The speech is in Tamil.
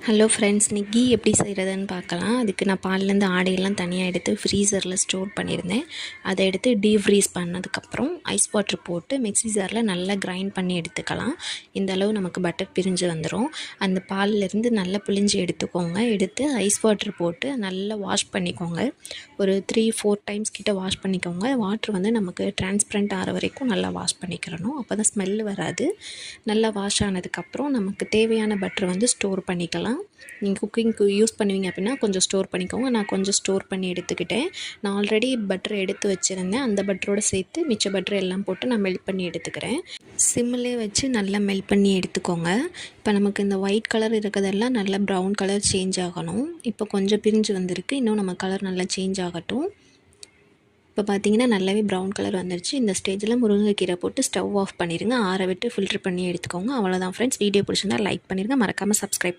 ஹலோ ஃப்ரெண்ட்ஸ், இன்னைக்கு கீ எப்படி செய்கிறதுன்னு பார்க்கலாம். அதுக்கு நான் பால்லேருந்து ஆடையெல்லாம் தனியாக எடுத்து ஃப்ரீசரில் ஸ்டோர் பண்ணியிருந்தேன். அதை எடுத்து டீஃப்ரீஸ் பண்ணதுக்கப்புறம் ஐஸ் வாட்டர் போட்டு மிக்ஸி ஜாரில் நல்லா கிரைண்ட் பண்ணி எடுத்துக்கலாம். இந்த அளவு நமக்கு பட்டர் பிரிஞ்சு வந்துடும். அந்த பால்லேருந்து நல்லா பிழிஞ்சு எடுத்துக்கோங்க. எடுத்து ஐஸ் வாட்டர் போட்டு நல்லா வாஷ் பண்ணிக்கோங்க. ஒரு 3-4 டைம்ஸ் கிட்ட வாஷ் பண்ணிக்கோங்க. வாட்ரு வந்து நமக்கு டிரான்ஸ்பரண்ட் ஆகிற வரைக்கும் நல்லா வாஷ் பண்ணிக்கிறணும். அப்போ தான் ஸ்மெல் வராது. நல்லா வாஷ் ஆனதுக்கப்புறம் நமக்கு தேவையான பட்டர் வந்து ஸ்டோர் பண்ணிக்கலாம். நீங்கள் குக்கிங்க்கு யூஸ் பண்ணுவீங்க அப்படின்னா கொஞ்சம் ஸ்டோர் பண்ணிக்கோங்க. நான் கொஞ்சம் ஸ்டோர் பண்ணி எடுத்துக்கிட்டேன். நான் ஆல்ரெடி பட்டர் எடுத்து வச்சுருந்தேன். அந்த பட்டரோடு சேர்த்து மிச்ச பட்டர் எல்லாம் போட்டு நான் மெல்ட் பண்ணி எடுத்துக்கிறேன். சிம்மிலே வச்சு நல்லா மெல்ட் பண்ணி எடுத்துக்கோங்க. இப்போ நமக்கு இந்த ஒயிட் கலர் இருக்கிறதெல்லாம் நல்லா ப்ரௌன் கலர் சேஞ்ச் ஆகணும். இப்போ கொஞ்சம் பிரிஞ்சு வந்திருக்கு. இன்னும் நம்ம கலர் நல்லா சேஞ்ச் ஆகட்டும். இப்போ பார்த்தீங்கன்னா நல்லாவே ப்ரௌன் கலர் வந்துருச்சு. இந்த ஸ்டேஜில் முருங்கைக்கீரை போட்டு ஸ்டவ் ஆஃப் பண்ணிடுங்க. ஆற விட்டு ஃபில்ட்ரு பண்ணி எடுத்துக்கோங்க. அவ்வளோதான் ஃப்ரெண்ட்ஸ். வீடியோ பிடிச்சிருந்தா லைக் பண்ணிடுங்க. மறக்காமல் சப்ஸ்கிரைப்